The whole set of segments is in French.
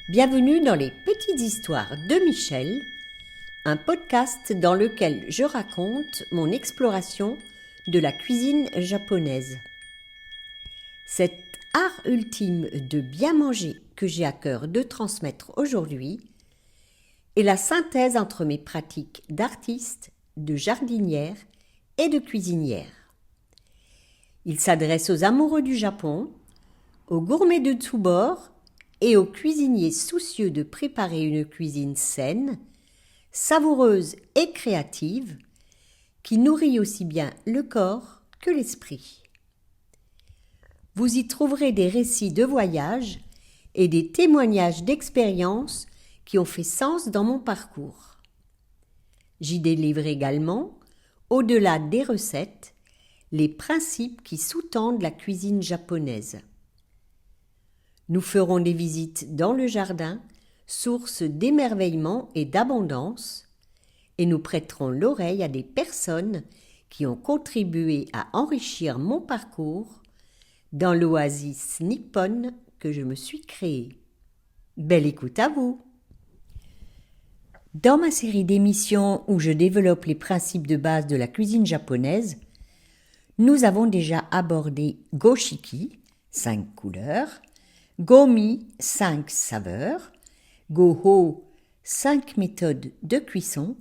Bienvenue dans les Petites Histoires de Michel, un podcast dans lequel je raconte mon exploration de la cuisine japonaise. Cet art ultime de bien manger que j'ai à cœur de transmettre aujourd'hui est la synthèse entre mes pratiques d'artiste, de jardinière et de cuisinière. Il s'adresse aux amoureux du Japon, aux gourmets de tous bords et aux cuisiniers soucieux de préparer une cuisine saine, savoureuse et créative, qui nourrit aussi bien le corps que l'esprit. Vous y trouverez des récits de voyage et des témoignages d'expériences qui ont fait sens dans mon parcours. J'y délivre également, au-delà des recettes, les principes qui sous-tendent la cuisine japonaise. Nous ferons des visites dans le jardin, source d'émerveillement et d'abondance, et nous prêterons l'oreille à des personnes qui ont contribué à enrichir mon parcours dans l'oasis nippone que je me suis créée. Belle écoute à vous! Dans ma série d'émissions où je développe les principes de base de la cuisine japonaise, nous avons déjà abordé Goshiki, 5 couleurs, Gomi, 5 saveurs, Goho, 5 méthodes de cuisson,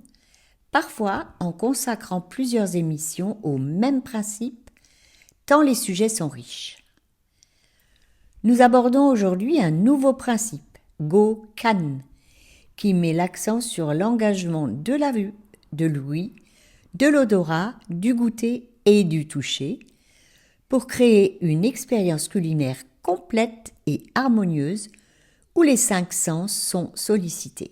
parfois en consacrant plusieurs émissions au même principe, tant les sujets sont riches. Nous abordons aujourd'hui un nouveau principe, Go-Kan, qui met l'accent sur l'engagement de la vue, de l'ouïe, de l'odorat, du goûter et du toucher, pour créer une expérience culinaire complète et harmonieuse où les 5 sens sont sollicités.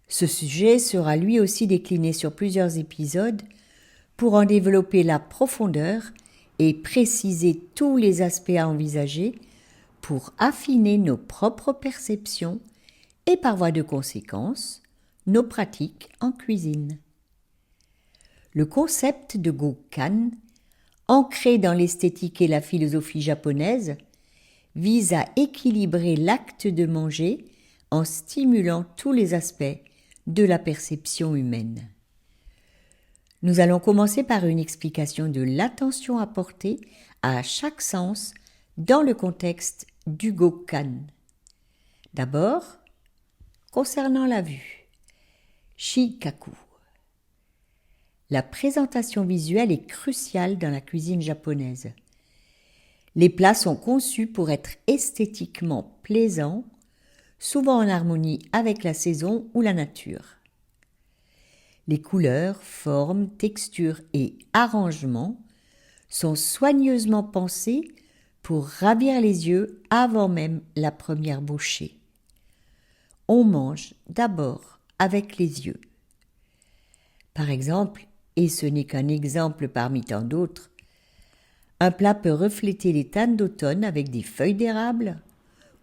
Ce sujet sera lui aussi décliné sur plusieurs épisodes pour en développer la profondeur et préciser tous les aspects à envisager pour affiner nos propres perceptions et par voie de conséquence, nos pratiques en cuisine. Le concept de Go-Kan, ancré dans l'esthétique et la philosophie japonaise, vise à équilibrer l'acte de manger en stimulant tous les aspects de la perception humaine. Nous allons commencer par une explication de l'attention à porter à chaque sens dans le contexte du Go-Kan. D'abord, concernant la vue, Shikaku. La présentation visuelle est cruciale dans la cuisine japonaise. Les plats sont conçus pour être esthétiquement plaisants, souvent en harmonie avec la saison ou la nature. Les couleurs, formes, textures et arrangements sont soigneusement pensés pour ravir les yeux avant même la première bouchée. On mange d'abord avec les yeux. Par exemple, et ce n'est qu'un exemple parmi tant d'autres, un plat peut refléter les teintes d'automne avec des feuilles d'érable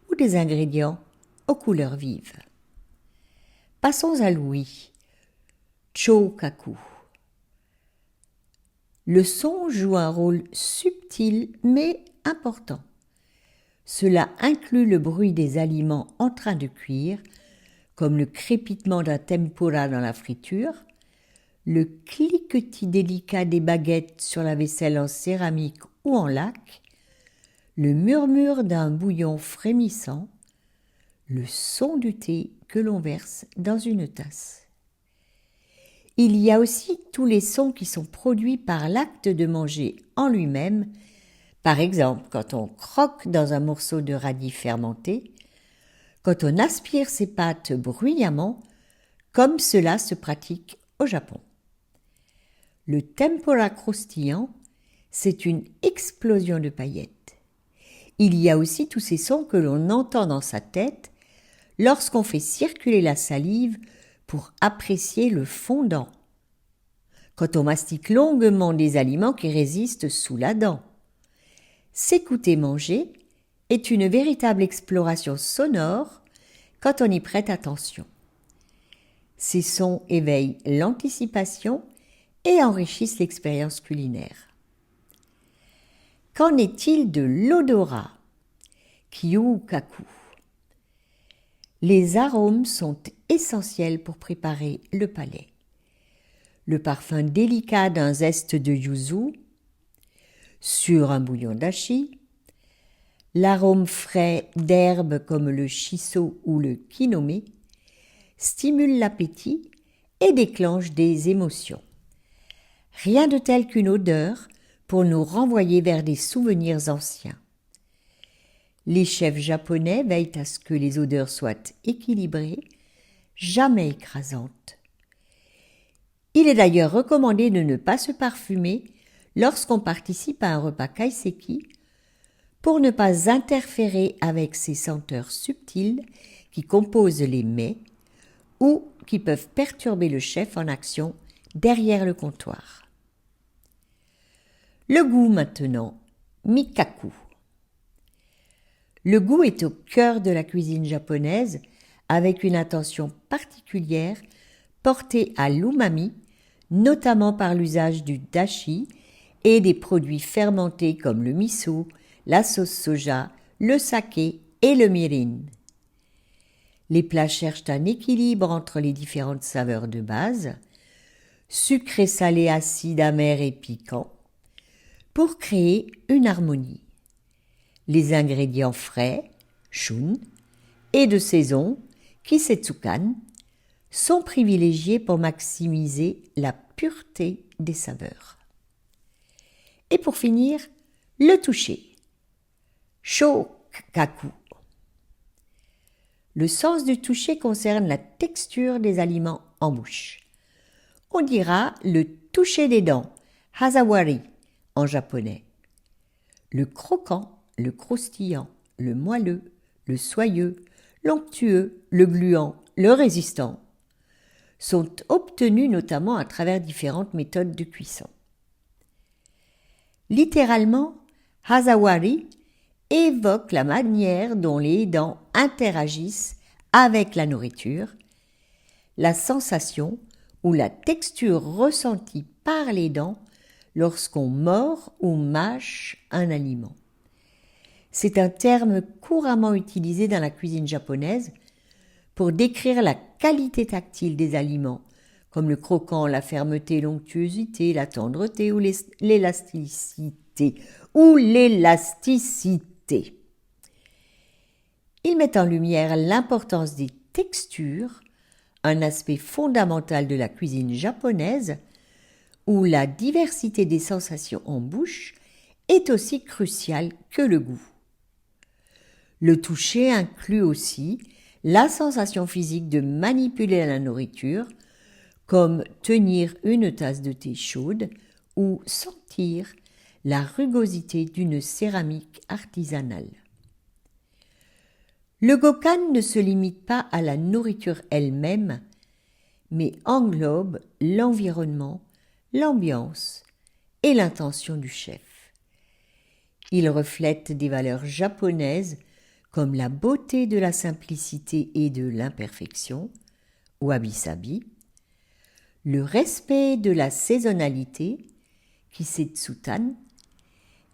ou des ingrédients aux couleurs vives. Passons à l'ouïe, Chokaku. Le son joue un rôle subtil mais important. Cela inclut le bruit des aliments en train de cuire, comme le crépitement d'un tempura dans la friture, le cliquetis délicat des baguettes sur la vaisselle en céramique ou en laque, le murmure d'un bouillon frémissant, le son du thé que l'on verse dans une tasse. Il y a aussi tous les sons qui sont produits par l'acte de manger en lui-même, par exemple quand on croque dans un morceau de radis fermenté, quand on aspire ses pâtes bruyamment, comme cela se pratique au Japon. Le tempura croustillant, c'est une explosion de paillettes. Il y a aussi tous ces sons que l'on entend dans sa tête lorsqu'on fait circuler la salive pour apprécier le fondant. Quand on mastique longuement des aliments qui résistent sous la dent. S'écouter manger est une véritable exploration sonore quand on y prête attention. Ces sons éveillent l'anticipation et enrichissent l'expérience culinaire. Qu'en est-il de l'odorat, Kyūkaku? Les arômes sont essentiels pour préparer le palais. Le parfum délicat d'un zeste de yuzu sur un bouillon dashi, l'arôme frais d'herbes comme le shiso ou le kinome stimule l'appétit et déclenche des émotions. Rien de tel qu'une odeur pour nous renvoyer vers des souvenirs anciens. Les chefs japonais veillent à ce que les odeurs soient équilibrées, jamais écrasantes. Il est d'ailleurs recommandé de ne pas se parfumer lorsqu'on participe à un repas kaiseki pour ne pas interférer avec ces senteurs subtiles qui composent les mets ou qui peuvent perturber le chef en action derrière le comptoir. Le goût maintenant, mikaku. Le goût est au cœur de la cuisine japonaise avec une attention particulière portée à l'umami, notamment par l'usage du dashi et des produits fermentés comme le miso, la sauce soja, le saké et le mirin. Les plats cherchent un équilibre entre les différentes saveurs de base, sucré, salé, acide, amer et piquant, pour créer une harmonie. Les ingrédients frais, shun, et de saison, kisetsukan, sont privilégiés pour maximiser la pureté des saveurs. Et pour finir, le toucher, shokaku. Le sens du toucher concerne la texture des aliments en bouche. On dira le toucher des dents, hazawari en japonais. Le croquant, le croustillant, le moelleux, le soyeux, l'onctueux, le gluant, le résistant sont obtenus notamment à travers différentes méthodes de cuisson. Littéralement, hazawari évoque la manière dont les dents interagissent avec la nourriture, la sensation ou la texture ressentie par les dents lorsqu'on mord ou mâche un aliment. C'est un terme couramment utilisé dans la cuisine japonaise pour décrire la qualité tactile des aliments, comme le croquant, la fermeté, l'onctuosité, la tendreté ou l'élasticité. Il met en lumière l'importance des textures, un aspect fondamental de la cuisine japonaise, où la diversité des sensations en bouche est aussi cruciale que le goût. Le toucher inclut aussi la sensation physique de manipuler la nourriture, comme tenir une tasse de thé chaude ou sentir la rugosité d'une céramique artisanale. Le gokan ne se limite pas à la nourriture elle-même, mais englobe l'environnement, l'ambiance et l'intention du chef. Il reflète des valeurs japonaises comme la beauté de la simplicité et de l'imperfection, wabi-sabi, le respect de la saisonnalité, kisetsutan,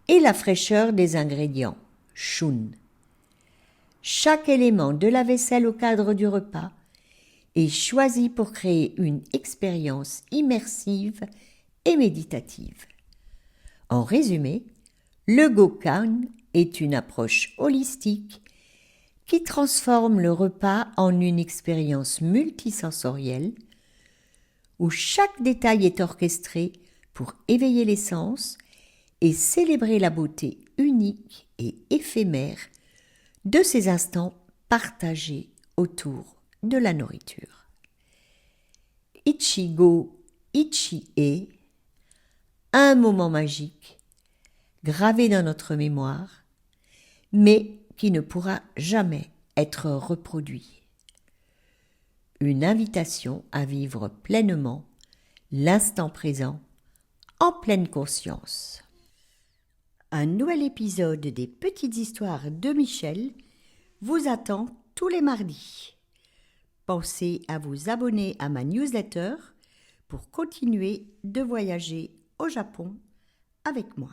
et la fraîcheur des ingrédients, shun. Chaque élément de la vaisselle au cadre du repas est choisi pour créer une expérience immersive et méditative. En résumé, le gokan est une approche holistique qui transforme le repas en une expérience multisensorielle où chaque détail est orchestré pour éveiller les sens et célébrer la beauté unique et éphémère de ces instants partagés autour de la nourriture. Ichigo Ichie, un moment magique gravé dans notre mémoire, mais qui ne pourra jamais être reproduit. Une invitation à vivre pleinement l'instant présent en pleine conscience. Un nouvel épisode des Petites Histoires de Michel vous attend tous les mardis. Pensez à vous abonner à ma newsletter pour continuer de voyager au Japon avec moi.